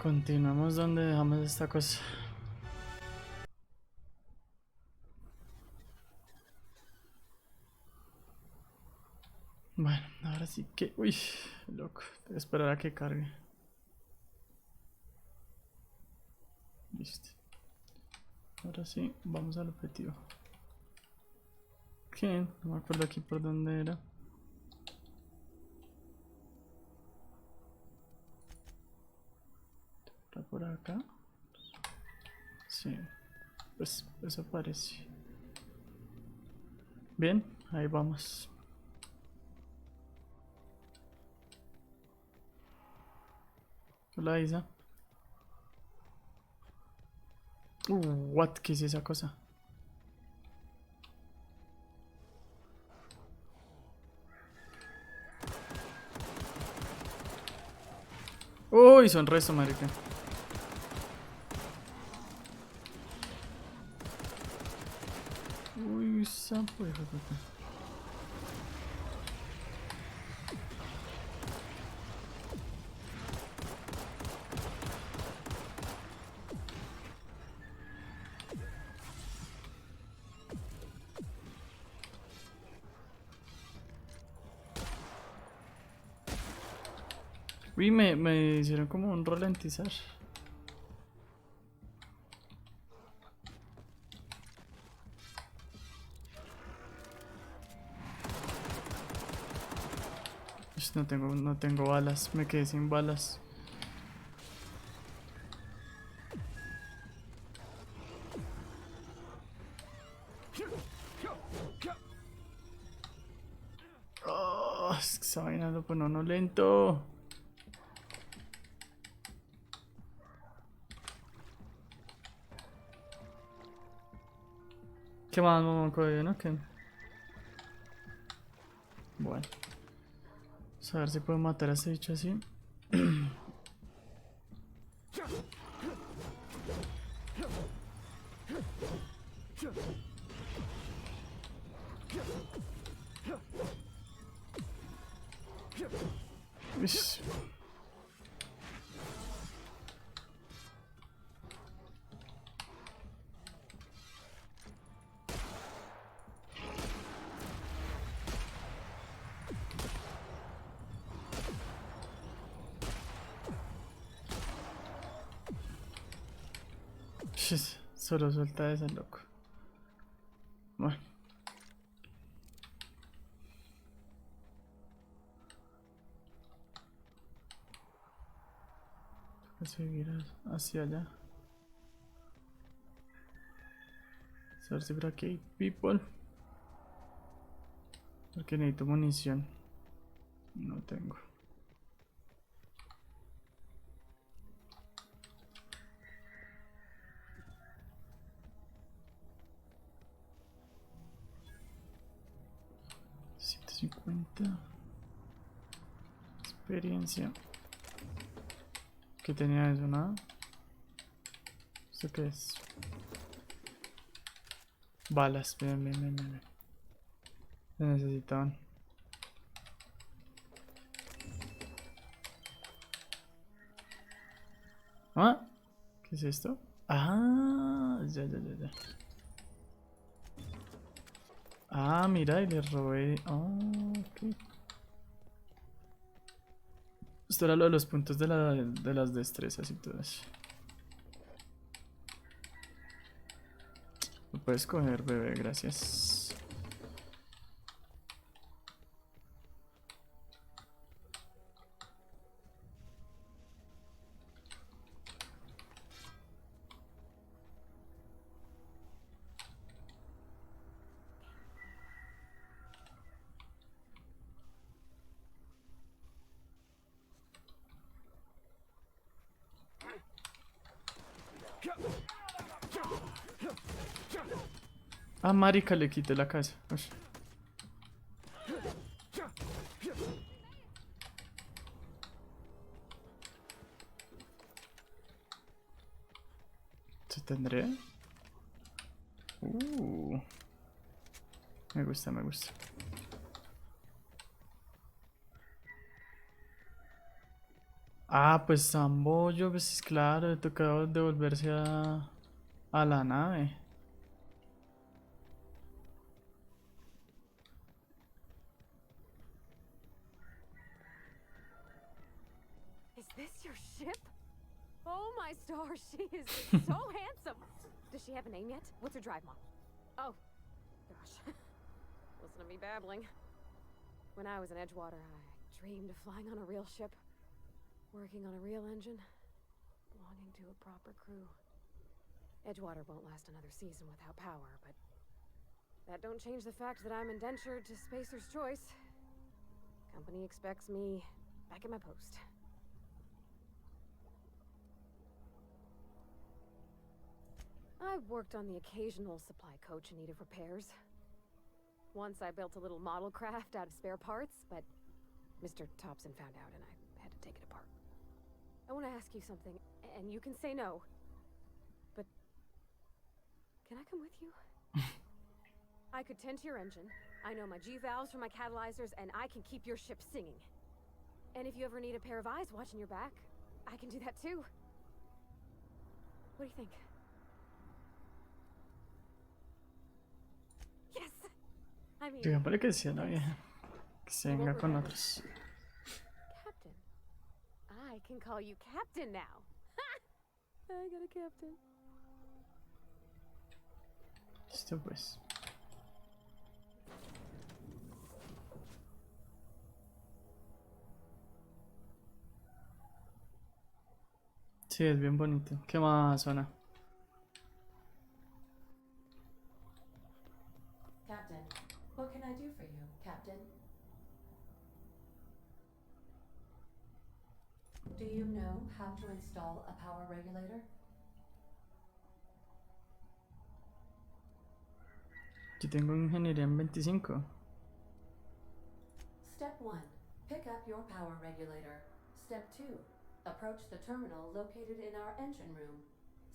Continuamos donde dejamos esta cosa. Bueno, ahora sí que... Uy, loco. Tengo que esperar a que cargue. Listo. Ahora sí, vamos al objetivo. ¿Qué? No me acuerdo aquí por dónde era. ¿Está por acá? Sí. Pues eso parece. Bien, ahí vamos. Hola, Isa. What? ¿Qué es esa cosa? Uy, son resto, marica. Uy, sapo, hijo de puta. Uy, me hicieron como un ralentizar. Ush, no tengo balas, me quedé sin balas. Oh, es que esa vaina lo pone uno lento. ¿Qué más, mamá? ¿No? ¿Qué? Bueno, vamos a ver si puedo matar a ese bicho así. Ush. Solo suelta ese loco. Bueno, voy a seguir hacia allá. A ver si por aquí hay people. Porque necesito munición. No tengo. $150. Experiencia. ¿Qué tenía eso? Nada. ¿Esto qué es? Balas. Bien, bien, bien, bien. Se necesitaban. ¿Ah? ¿Qué es esto? Ah, ya. Ah, mira, y le robé. Oh, ok. Esto era lo de los puntos de las destrezas y todo eso. Lo puedes coger, bebé, gracias. Ah, marica, le quité la casa. Ush. ¿Se tendré? Me gusta, me gusta. Ah, pues Zambollo, pues claro, le tocaba devolverse a la nave. Is this your ship? Oh my stars, she is so handsome. Does she have a name yet? What's her drive model? Oh, gosh. Listen to me babbling. When I was in Edgewater, I dreamed of flying on a real ship, working on a real engine, belonging to a proper crew. Edgewater won't last another season without power, but that don't change the fact that I'm indentured to Spacer's Choice. Company expects me back at my post. I've worked on the occasional supply coach in need of repairs. Once I built a little model craft out of spare parts, but Mr. Thompson found out and I had to take it apart. I want to ask you something, and you can say no, but can I come with you? I could tend to your engine. I know my G-valves from my catalyzers, and I can keep your ship singing. And if you ever need a pair of eyes watching your back, I can do that too. What do you think? Yes! I mean, Digámosle que sí a la vieja. Que se you won't venga con regret it. otros. Captain. I can call you Captain now. I got a captain. Listo pues. Sí, es bien bonito. ¿Qué más, Ana? Captain, what can I do for you, Captain? Do you know how to install a power regulator? Yo tengo ingeniería en 25. Step 1. Pick up your power regulator. Step 2. Approach the terminal located in our engine room.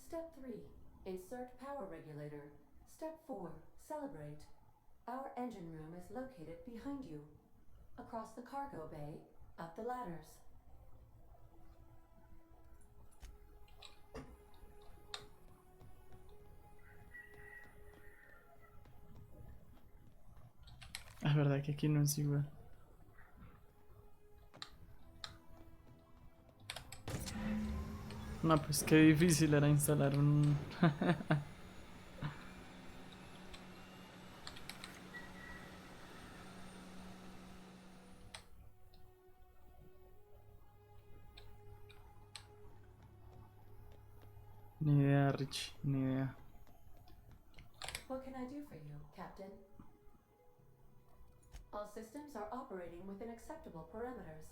Step 3. Insert power regulator. Step 4. Celebrate. Our engine room is located behind you. Across the cargo bay, up the ladders. Es verdad que aquí no es igual. No, pues qué difícil era instalar un... Ni idea, Rich, ni idea. What can I do for you, Captain? All systems are operating within acceptable parameters.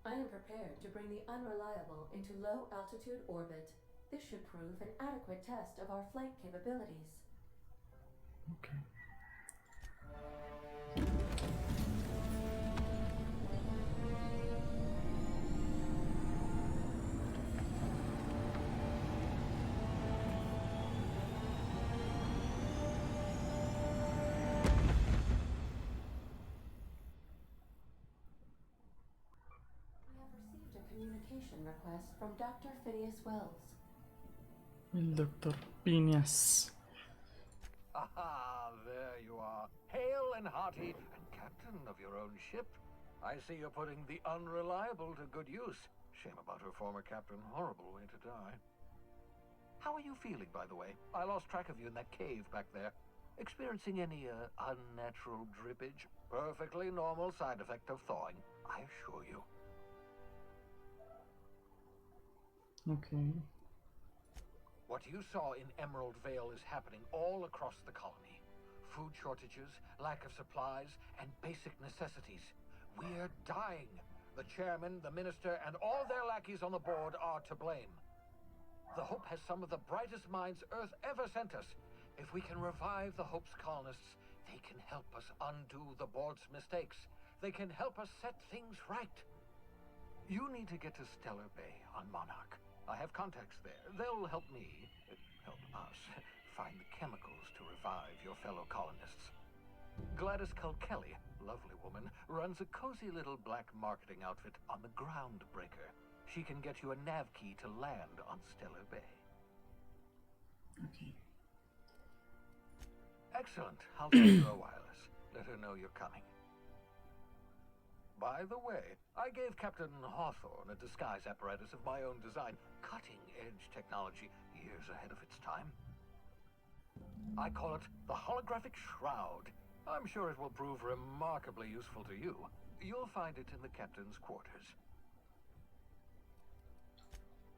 I am prepared to bring the unreliable into low altitude orbit. This should prove an adequate test of our flight capabilities. Okay. We have received a communication request from Dr. Phineas Wells. El doctor Piñas. Aha, there you are, hale and hearty, and captain of your own ship. I see you're putting the unreliable to good use. Shame about her former captain, horrible way to die. How are you feeling, by the way? I lost track of you in that cave back there. Experiencing any, unnatural drippage? Perfectly normal side effect of thawing, I assure you. Okay. What you saw in Emerald Vale is happening all across the colony. Food shortages, lack of supplies, and basic necessities. We're dying. The chairman, the minister, and all their lackeys on the board are to blame. The Hope has some of the brightest minds Earth ever sent us. If we can revive the Hope's colonists, they can help us undo the board's mistakes. They can help us set things right. You need to get to Stellar Bay on Monarch. I have contacts there. They'll help me, help us, find the chemicals to revive your fellow colonists. Gladys Culkelly, lovely woman, runs a cozy little black marketing outfit on the Groundbreaker. She can get you a nav key to land on Stellar Bay. Okay. Excellent. I'll send her a wireless. Let her know you're coming. By the way, I gave Captain Hawthorne a disguise apparatus of my own design. Cutting-edge technology, years ahead of its time. I call it the holographic shroud. I'm sure it will prove remarkably useful to you. You'll find it in the captain's quarters.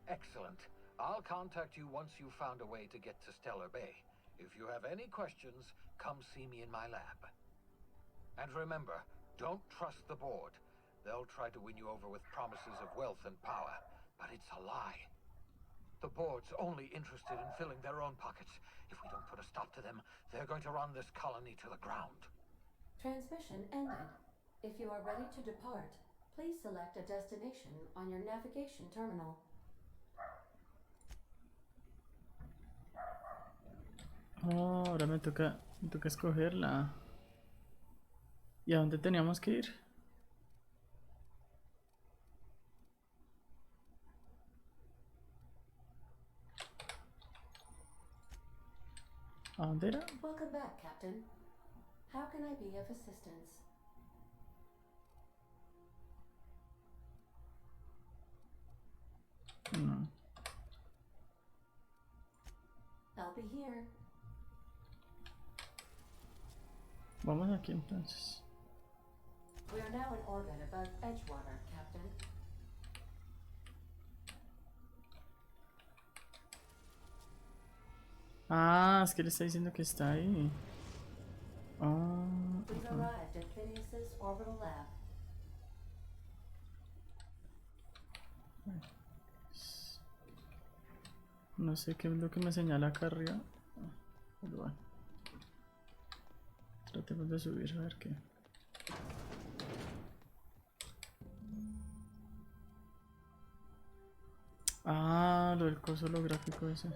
Excellent. I'll contact you once you've found a way to get to Stellar Bay. If you have any questions, come see me in my lab. And remember, don't trust the board. They'll try to win you over with promises of wealth and power, but it's a lie. The board's only interested in filling their own pockets. If we don't put a stop to them, they're going to run this colony to the ground. Transmission ended. If you are ready to depart, please select a destination on your navigation terminal. Oh, ahora me toca escogerla. ¿Y a dónde teníamos que ir? ¿A dónde era? Welcome back, Captain. How can I be of assistance? No. I'll be here. Vamos aquí entonces. We are now in orbit above Edgewater, Captain. Ah, es que le está diciendo que está ahí. Ah, We've arrived at Phineas's orbital lab. no sé qué es lo que me señala acá arriba. Pero bueno. Tratemos de subir a ver qué. Ah, lo del coso holográfico ese.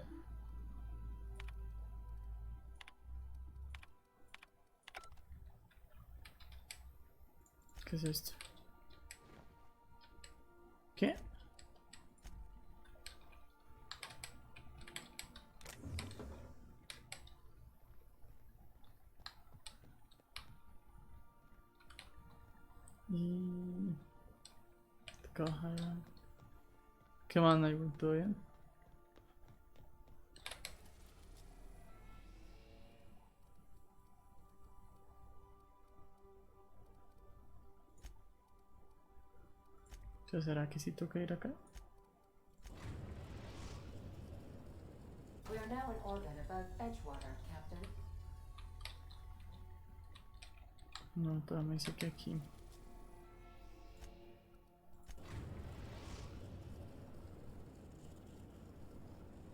¿Qué es esto? ¿Qué? Y... caja. ¿Qué más, Naibu? ¿Todo bien? ¿Será que sí toca ir acá? We are now in orbit above Edgewater, Captain. No, todavía me dice que aquí.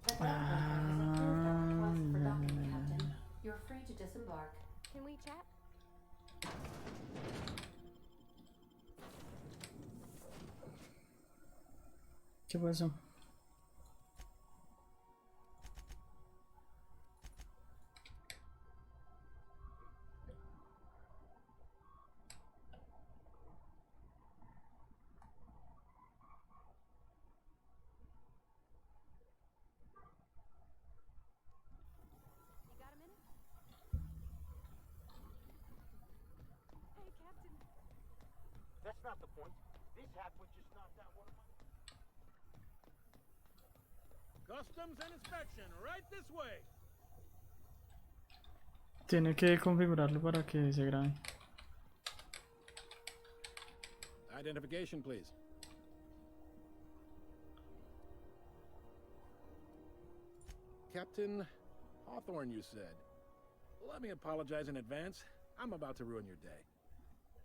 The elevator has approved our request for docking, Captain. You're free to disembark. Can we chat? ¿Qué pasó? You got a minute? Hey, Captain. That's not the point. This halfwit just knocked out one of my... Customs and inspection, right this way. Tiene que configurarlo para que se grabe. Identification, please. Captain Hawthorne, you said. Let me apologize in advance. I'm about to ruin your day.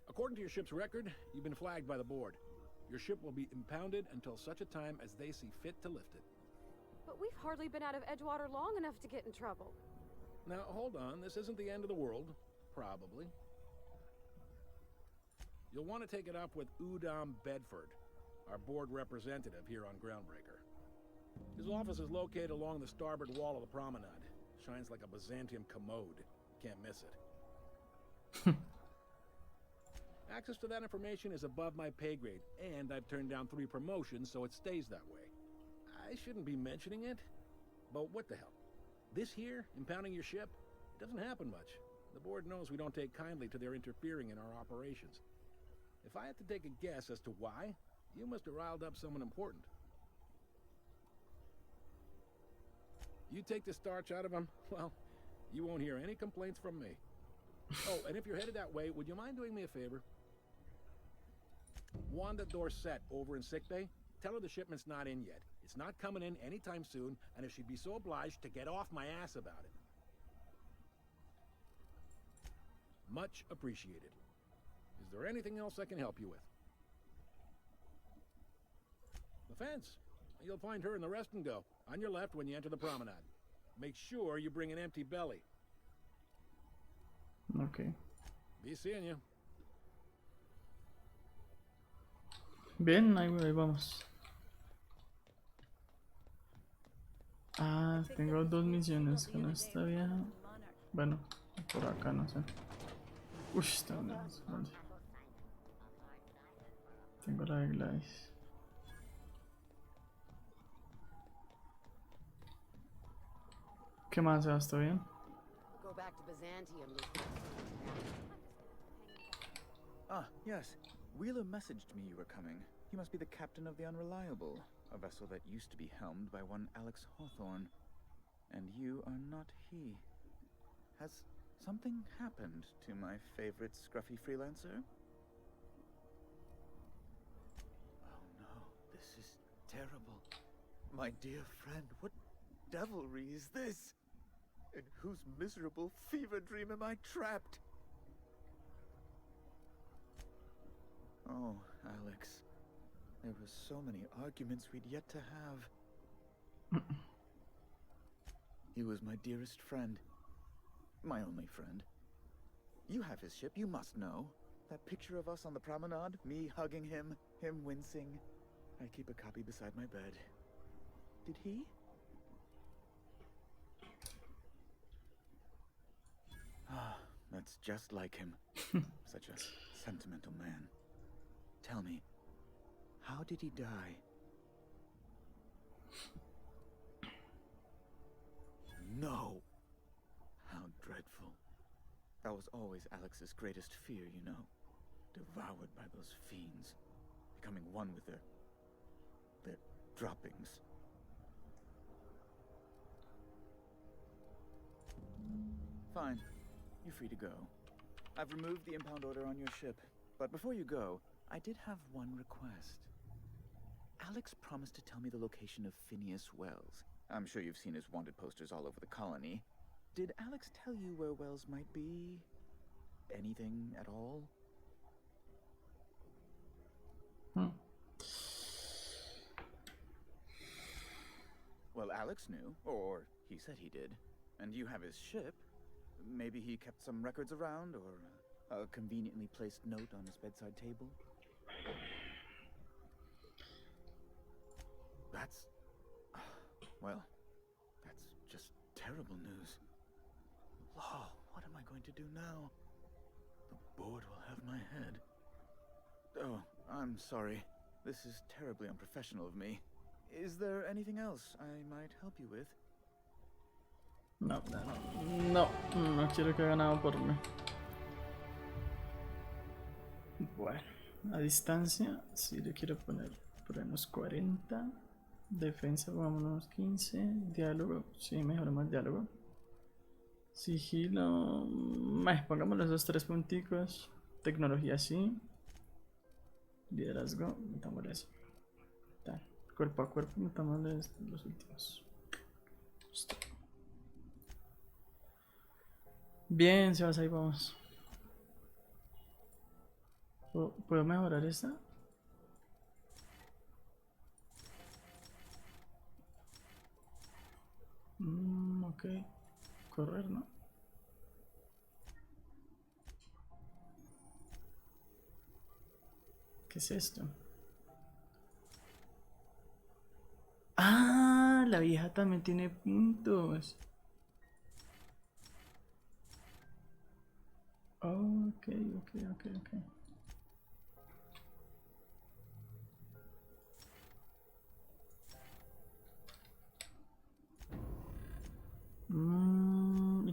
According to your ship's record, you've been flagged by the board. Your ship will be impounded until such a time as they see fit to lift it. But we've hardly been out of Edgewater long enough to get in trouble. Now, hold on. This isn't the end of the world. Probably. You'll want to take it up with Udom Bedford, our board representative here on Groundbreaker. His office is located along the starboard wall of the promenade. Shines like a Byzantium commode. Can't miss it. Access to that information is above my pay grade, and I've turned down 3 promotions, so it stays that way. I shouldn't be mentioning it, but what the hell? This here, impounding your ship, doesn't happen much. The board knows we don't take kindly to their interfering in our operations. If I had to take a guess as to why, you must have riled up someone important. You take the starch out of them, well, you won't hear any complaints from me. Oh, and if you're headed that way, would you mind doing me a favor? Wanda Dorset over in sickbay, tell her the shipment's not in yet. It's not coming in anytime soon, and if she'd be so obliged to get off my ass about it. Much appreciated. Is there anything else I can help you with? The fence. You'll find her in the rest and go, on your left when you enter the promenade. Make sure you bring an empty belly. Ok. Be seeing you. Bien, ahí vamos. Ah, tengo 2 misiones con esta vieja. Bueno, por acá no sé. Uy, está bien. Tengo la de Gladys. ¿Qué más, Sebas? ¿Todo bien? Go back to Byzantium. Ah, yes. Wheeler messaged me you were coming. He must be the captain of the Unreliable, a vessel that used to be helmed by one Alex Hawthorne. And you are not he. Has something happened to my favorite scruffy freelancer? Oh no, this is terrible. My dear friend, what devilry is this? In whose miserable fever dream am I trapped? Oh, Alex. There were so many arguments we'd yet to have. He was my dearest friend. My only friend. You have his ship, you must know. That picture of us on the promenade, me hugging him, him wincing. I keep a copy beside my bed. Did he? Ah, that's just like him. Such a sentimental man. Tell me, how did he die? No! How dreadful. That was always Alex's greatest fear, you know. Devoured by those fiends. Becoming one with their droppings. Fine. You're free to go. I've removed the impound order on your ship. But before you go, I did have one request. Alex promised to tell me the location of Phineas Wells. I'm sure you've seen his wanted posters all over the colony. Did Alex tell you where Wells might be? Anything at all? Well, Alex knew, or he said he did. And you have his ship. Maybe he kept some records around, or a conveniently placed note on his bedside table. That's... well, that's just terrible news. Law, what am I going to do now? The board will have my head. Oh, I'm sorry. This is terribly unprofessional of me. Is there anything else I might help you with? No quiero que haga nada por mí. Bueno, a distancia, sí le quiero poner por unos 40. Defensa, vámonos 15. Diálogo, sí, mejoramos el diálogo. Sigilo, pongámosle esos 3 punticos. Tecnología, sí. Liderazgo, metámosle eso. Tal. Cuerpo a cuerpo, metámosle los últimos. Listo. Bien, Sebas, ahí vamos. ¿Puedo mejorar esta? Ok. Correr, ¿no? ¿Qué es esto? Ah, la vieja también tiene puntos. Ok.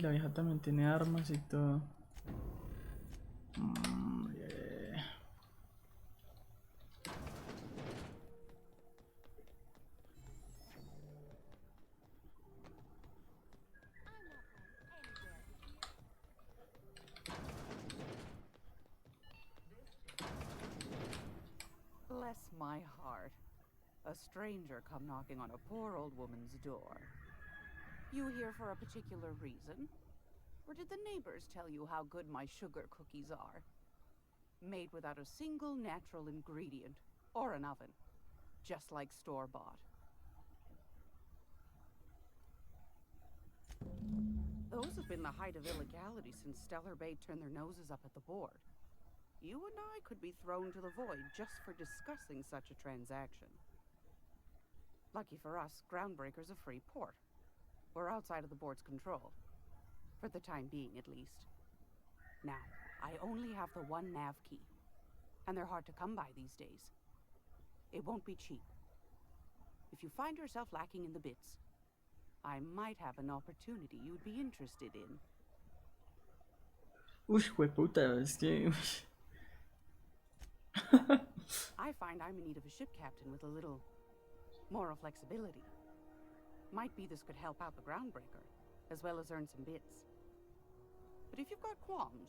la vieja también tiene armas y todo. Yeah. Bless my heart. A stranger come knocking on a poor old woman's door. You here for a particular reason? Or did the neighbors tell you how good my sugar cookies are? Made without a single natural ingredient or an oven. Just like store-bought. Those have been the height of illegality since Stellar Bay turned their noses up at the board. You and I could be thrown to the void just for discussing such a transaction. Lucky for us, Groundbreaker's a free port. We're outside of the board's control. For the time being, at least. Now, I only have the one nav key. And they're hard to come by these days. It won't be cheap. If you find yourself lacking in the bits, I might have an opportunity you'd be interested in. Uy, hueputa, es que... I find I'm in need of a ship captain with a little moral flexibility. Might be this could help out the Groundbreaker, as well as earn some bits. But if you've got qualms...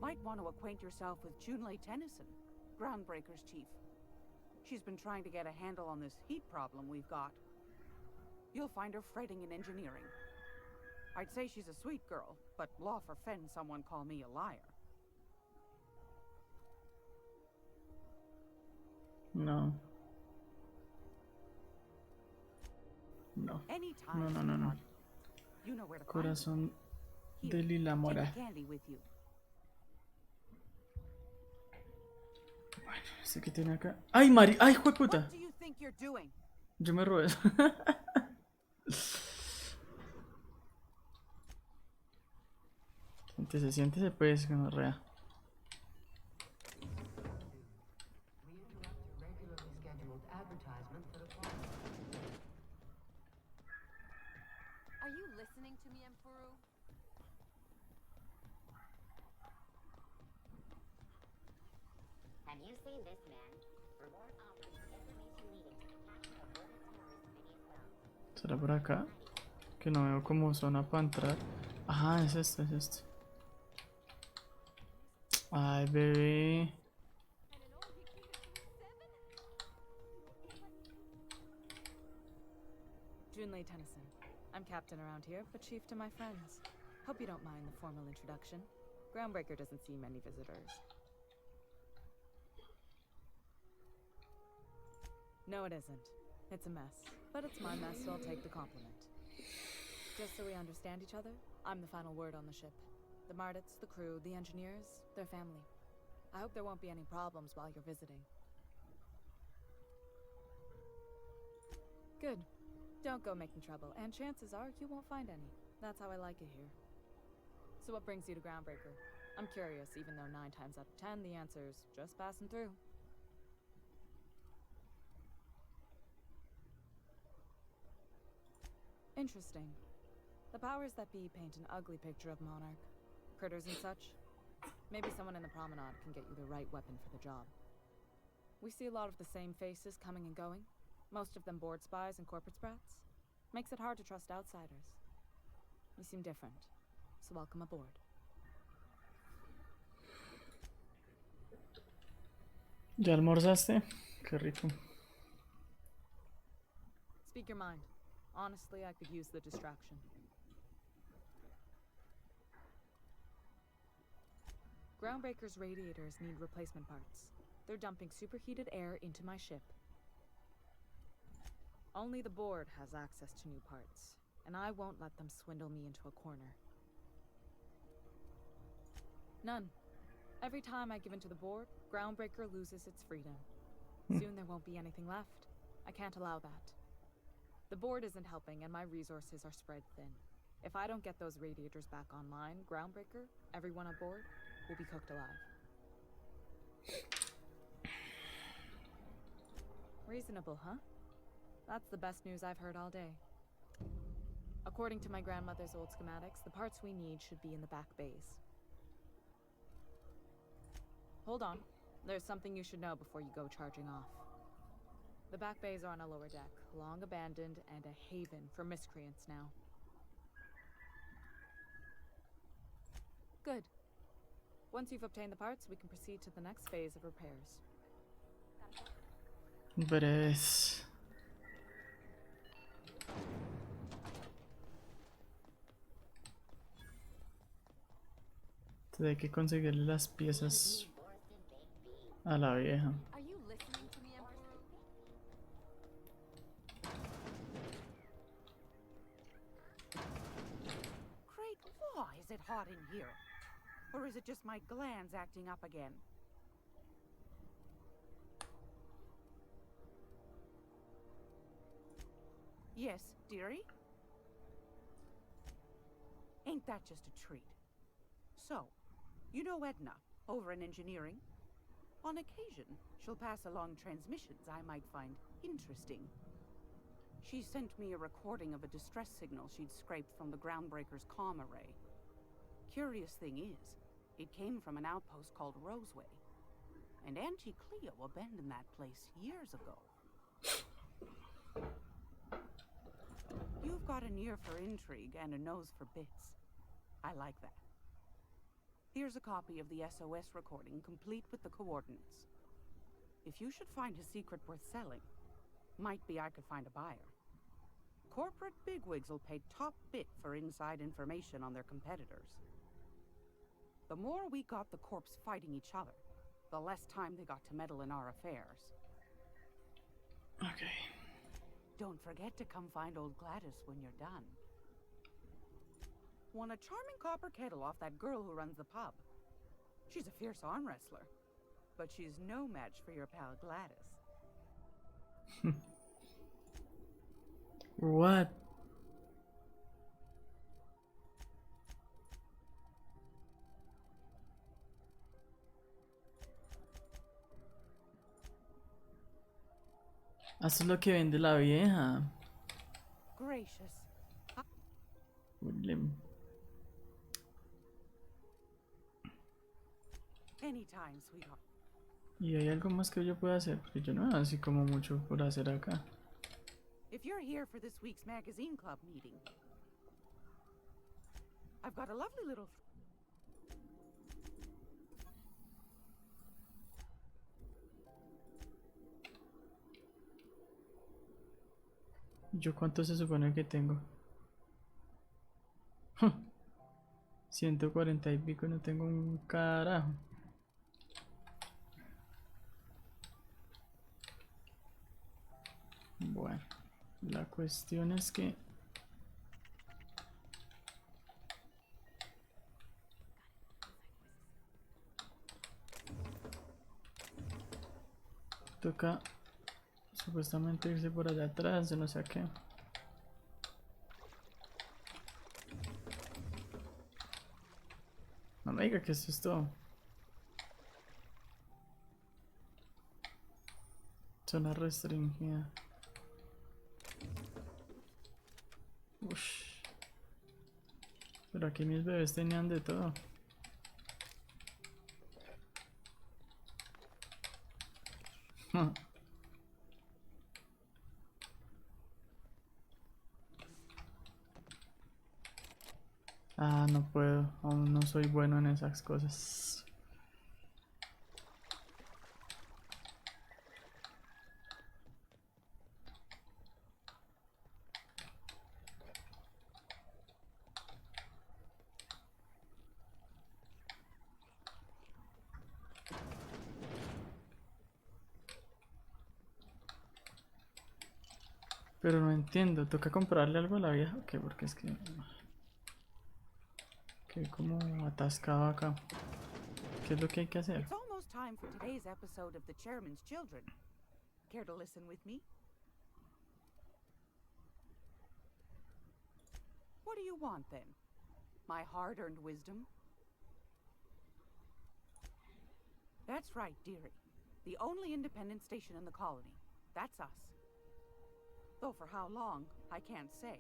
Might want to acquaint yourself with Junlei Tennyson, Groundbreaker's chief. She's been trying to get a handle on this heat problem we've got. You'll find her fretting in engineering. I'd say she's a sweet girl, but law forfend someone call me a liar. No. No. No, no, no, no. You know where to Corazón find de Lila Mora. Take candy with you. Bueno, este que tiene acá. ¡Ay, Mari! ¡Ay, jueputa! What do you think you're doing? Yo me robé eso. Siéntese pues, que no rea. Are you listening to me, Emperor? Have you seen this man? Reward offers information needed to capture a border terrorist mini phone. ¿Será por acá? Que no veo como zona para entrar. Ajá, es este, es este. Ay, bebé. Junlei Tennyson. I'm captain around here, but chief to my friends. Hope you don't mind the formal introduction. Groundbreaker doesn't see many visitors. No, it isn't. It's a mess. But it's my mess, so I'll take the compliment. Just so we understand each other, I'm the final word on the ship. The Mardits, the crew, the engineers, their family. I hope there won't be any problems while you're visiting. Good. Don't go making trouble, and chances are you won't find any. That's how I like it here. So what brings you to Groundbreaker? I'm curious, even though 9 times out of 10 the answer's just passing through. Interesting. The powers that be paint an ugly picture of Monarch. Critters and such. Maybe someone in the promenade can get you the right weapon for the job. We see a lot of the same faces coming and going. Most of them board spies and corporate sprats. Makes it hard to trust outsiders. You seem different, so welcome aboard. ¿Ya almorzaste? Qué rico. Speak your mind. Honestly, I could use the distraction. Groundbreaker's radiators need replacement parts. They're dumping superheated air into my ship. Only the board has access to new parts, and I won't let them swindle me into a corner. None. Every time I give in to the board, Groundbreaker loses its freedom. Soon there won't be anything left. I can't allow that. The board isn't helping, and my resources are spread thin. If I don't get those radiators back online, Groundbreaker, everyone aboard, will be cooked alive. Reasonable, huh? That's the best news I've heard all day. According to my grandmother's old schematics, the parts we need should be in the back bays. Hold on. There's something you should know before you go charging off. The back bays are on a lower deck, long abandoned and a haven for miscreants now. Good. Once you've obtained the parts, we can proceed to the next phase of repairs. Breves. Hay que conseguirle las piezas a la vieja. Are you listening to me, Empress? Great law, is it hot in here? Or is it just my glands acting up again? Yes, dearie? Ain't that just a treat? So, you know Edna, over in engineering? On occasion, she'll pass along transmissions I might find interesting. She sent me a recording of a distress signal she'd scraped from the groundbreaker's comm array. Curious thing is, it came from an outpost called Roseway. And Auntie Cleo abandoned that place years ago. You've got an ear for intrigue and a nose for bits. I like that. Here's a copy of the SOS recording, complete with the coordinates. If you should find a secret worth selling, might be I could find a buyer. Corporate bigwigs will pay top bit for inside information on their competitors. The more we got the corps fighting each other, the less time they got to meddle in our affairs. Okay. Don't forget to come find old Gladys when you're done. Won a charming copper kettle off that girl who runs the pub. She's a fierce arm wrestler, but she's no match for your pal Gladys. What? Eso es lo que vende la vieja. Gracious. William. Anytime, sweetheart. ¿Y hay algo más que yo pueda hacer? Porque yo no veo así como mucho por hacer acá. If you're here for this week's magazine club meeting, I've got a lovely little... ¿Yo cuánto se supone que tengo? 140 y pico, no tengo un carajo. Bueno, la cuestión es que toca supuestamente irse por allá atrás, yo no sé a qué. No me diga que esto es todo. Zona restringida. Ush. Pero aquí mis bebés tenían de todo. Ah, no puedo, aún no soy bueno en esas cosas. Pero no entiendo, ¿toca comprarle algo a la vieja o qué? Porque es que... Quedé como atascado acá. ¿Qué es lo que hay que hacer? It's almost time for today's episode of The Chairman's Children. Care to listen with me? What do you want, then? My hard-earned wisdom? That's right, dearie. The only independent station in the colony. That's us. Though for how long, I can't say.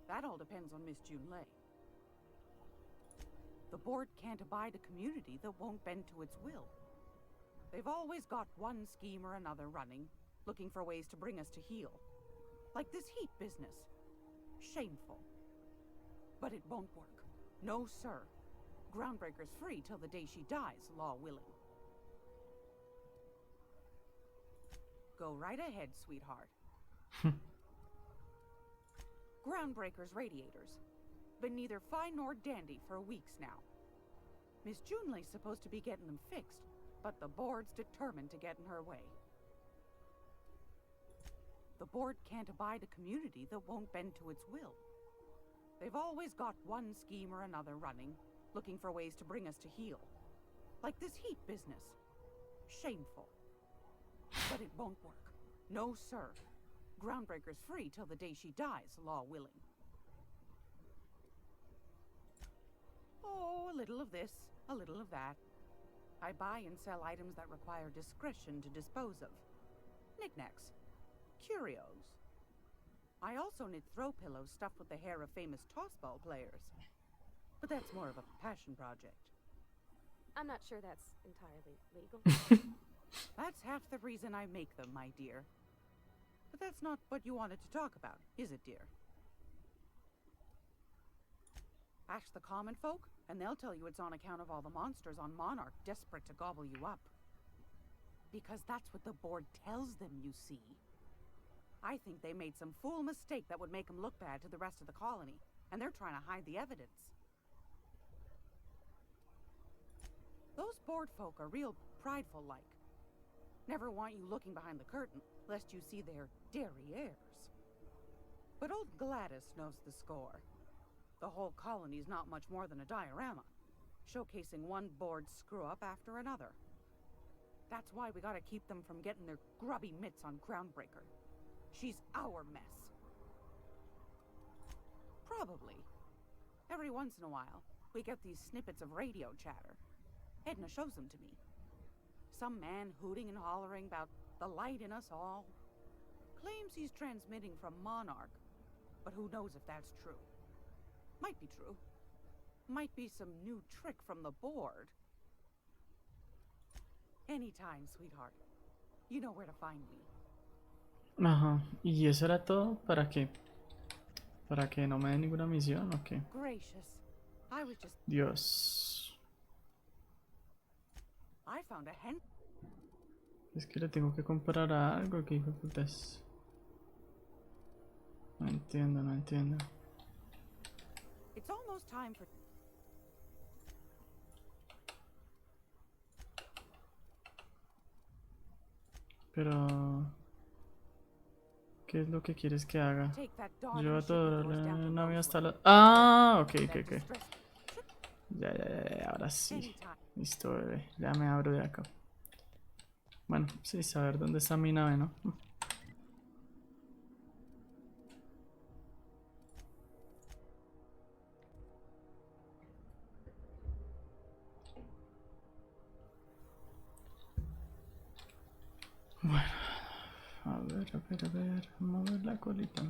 That all depends on Miss Junlei. The board can't abide a community that won't bend to its will. They've always got one scheme or another running, looking for ways to bring us to heel. Like this heat business. Shameful. But it won't work. No, sir. Groundbreaker's free till the day she dies, law willing. Go right ahead, sweetheart. Groundbreaker's radiators. Been neither fine nor dandy for weeks now. Miss Junlei's supposed to be getting them fixed, but the board's determined to get in her way. The board can't abide a community that won't bend to its will. They've always got one scheme or another running, looking for ways to bring us to heel. Like this heat business. Shameful. But it won't work. No, sir. Groundbreaker's free till the day she dies, law willing. Oh, a little of this, a little of that. I buy and sell items that require discretion to dispose of. Knickknacks. Curios. I also knit throw pillows stuffed with the hair of famous tossball players. But that's more of a passion project. I'm not sure that's entirely legal. That's half the reason I make them, my dear. But that's not what you wanted to talk about, is it, dear? Ask the common folk, and they'll tell you it's on account of all the monsters on Monarch desperate to gobble you up. Because that's what the board tells them, you see. I think they made some fool mistake that would make them look bad to the rest of the colony, and they're trying to hide the evidence. Those board folk are real prideful-like. Never want you looking behind the curtain, lest you see their derrieres. But old Gladys knows the score. The whole colony's not much more than a diorama, showcasing one board screw-up after another. That's why we gotta keep them from getting their grubby mitts on Groundbreaker. She's our mess. Probably. Every once in a while, we get these snippets of radio chatter. Edna shows them to me. Some man hooting and hollering about the light in us all. Claims he's transmitting from Monarch, but who knows if that's true. Might be true. Might be some new trick from the board. Anytime, sweetheart. You know where to find me. Ajá. ¿Y eso era todo? ¿Para qué? ¿Para que no me dé ninguna misión o qué? Gracious. I was just... Dios. I found a hen... Es que le tengo que comprar algo, que hijo de putas. No entiendo, no entiendo. It's almost time for... Pero... ¿qué es lo que quieres que haga? Take that dog Lleva and toda ship yours down la to nave Roswell. hasta la... ¡Ah! Ok, ok, That ok. distress- Ya, ahora sí. Anytime. Listo, bebé. Ya me abro de acá. Bueno, sí, saber dónde está mi nave, ¿no? Bueno, a ver, mover la colita.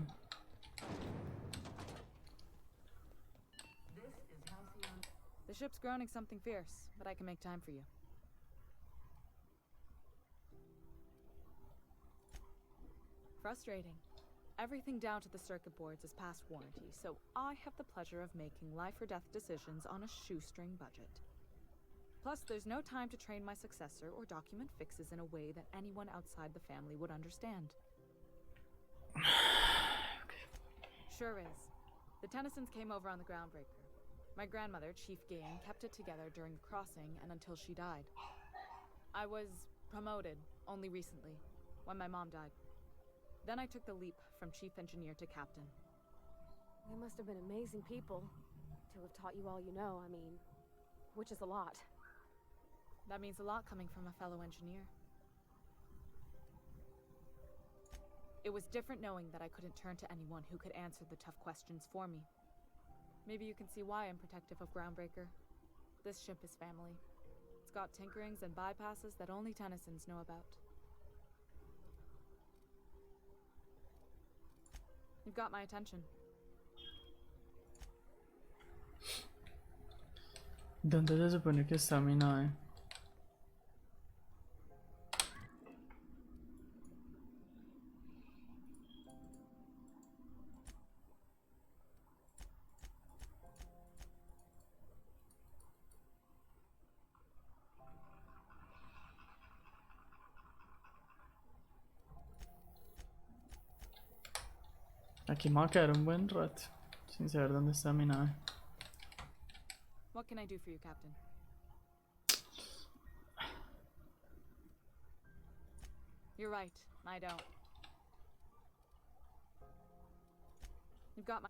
The ship's groaning something fierce, but I can make time for you. Frustrating. Everything down to the circuit boards is past warranty, so I have the pleasure of making life or death decisions on a shoestring budget. Plus, there's no time to train my successor or document fixes in a way that anyone outside the family would understand. Sure is. The Tennysons came over on the Groundbreaker. My grandmother, Chief Gain, kept it together during the crossing and until she died. I was promoted only recently, when my mom died. Then I took the leap from chief engineer to captain. They must have been amazing people to have taught you all you know, I mean, which is a lot. That means a lot coming from a fellow engineer. It was different knowing that I couldn't turn to anyone who could answer the tough questions for me. Maybe you can see why I'm protective of Groundbreaker. This ship is family. It's got tinkerings and bypasses that only Tennysons know about. You've got my attention. ¿Dónde se supone que está mi nave? Aquí me va a quedar un buen rato, sin saber dónde está mi nave. What can I do for you, Captain? You're right. I don't. You've got my...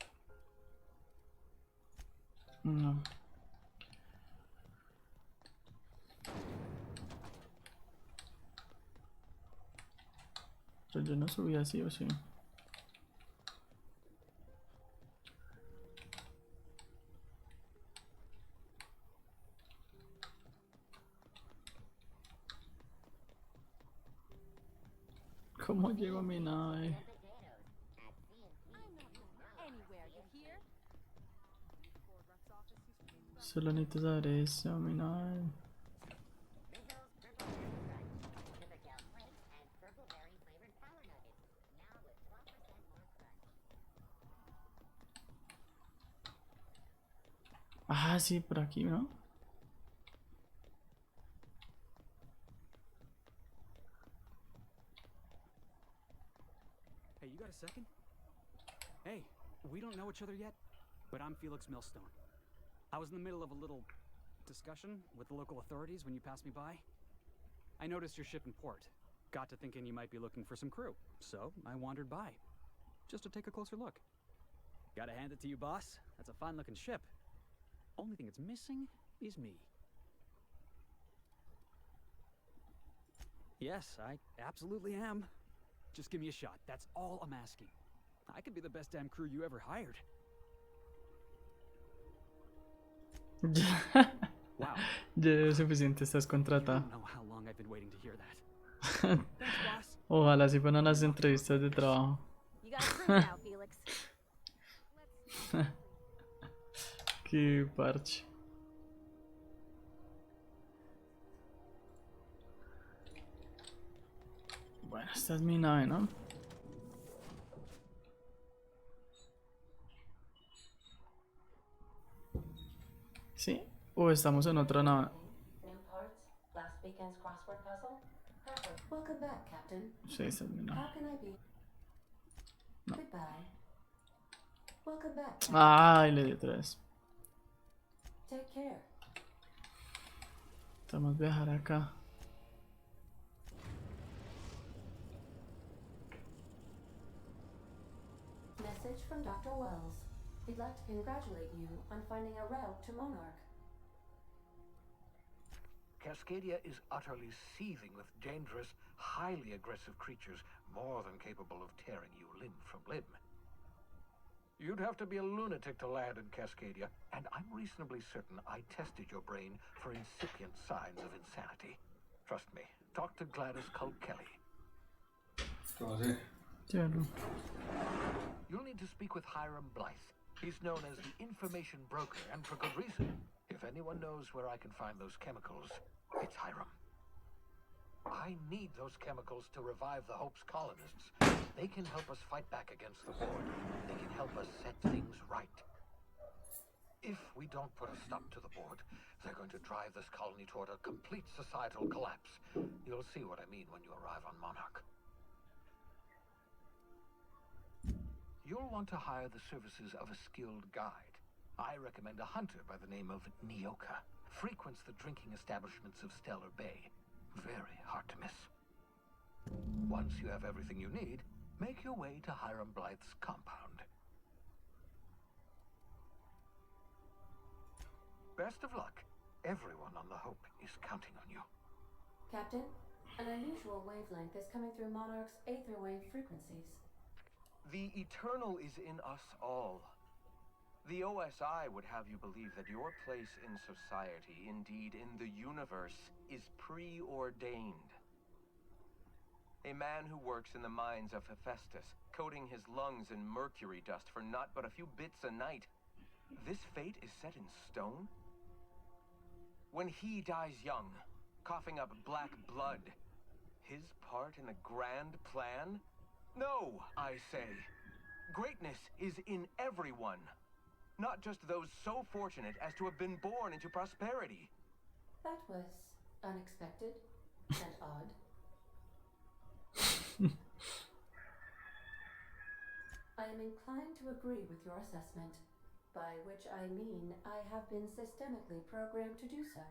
No. Pero yo no subí así o sí. ¿Cómo llego a mi nave? Solo necesito saber eso, mi nave. Ah, sí, por aquí, ¿no? Hey, you got a second? Hey, we don't know each other yet, but I'm Felix Millstone. I was in the middle of a little discussion with the local authorities when you passed me by. I noticed your ship in port. Got to thinking you might be looking for some crew, so I wandered by, just to take a closer look. Gotta hand it to you, boss. That's a fine-looking ship. Only thing it's missing is me. Yes, I absolutely am. Just give me a shot. That's all I'm asking. I could be the best damn crew you ever hired. Wow. Ya es suficiente, estás contratado. You don't know how long I've been waiting to hear that. Thanks, boss. Ojalá si fueran las entrevistas de trabajo. You got a crew now, Felix. Qué parche. Bueno, esta es mi nave, ¿no? ¿Sí? ¿O estamos en otra nave? New parts? Last weekend's crossword puzzle? Perfect. Welcome back, Captain. Sí, esta es mi nave. How can I be? No. Goodbye. Welcome back, Captain. Ay, le di otra vez. Take care. Vamos a viajar acá. Message from Dr. Wells. He'd like to congratulate you on finding a route to Monarch. Cascadia is utterly seething with dangerous, highly aggressive creatures, more than capable of tearing you limb from limb. You'd have to be a lunatic to land in Cascadia, and I'm reasonably certain I tested your brain for incipient signs of insanity. Trust me, talk to Gladys Culkelly. You'll need to speak with Hiram Blythe. He's known as the information broker, and for good reason. If anyone knows where I can find those chemicals, it's Hiram. I need those chemicals to revive the Hope's colonists. They can help us fight back against the Horde. They can help us set things right. If we don't put a stop to the Board, they're going to drive this colony toward a complete societal collapse. You'll see what I mean when you arrive on Monarch. You'll want to hire the services of a skilled guide. I recommend a hunter by the name of Nyoka. Frequents the drinking establishments of Stellar Bay. Very hard to miss. Once you have everything you need, make your way to Hiram Blythe's compound. Best of luck. Everyone on the Hope is counting on you. Captain, an unusual wavelength is coming through Monarch's aether wave frequencies. The eternal is in us all. The OSI would have you believe that your place in society, indeed in the universe, is preordained. A man who works in the mines of Hephaestus, coating his lungs in mercury dust for not but a few bits a night. This fate is set in stone? When he dies young, coughing up black blood, his part in the grand plan? No, I say. Greatness is in everyone. Not just those so fortunate as to have been born into prosperity. That was unexpected and odd. I am inclined to agree with your assessment, by which I mean I have been systemically programmed to do so.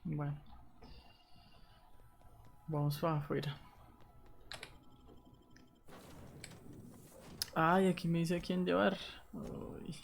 Bueno, vamos para afuera. Ay, aquí me dice a quién llevar. Uy.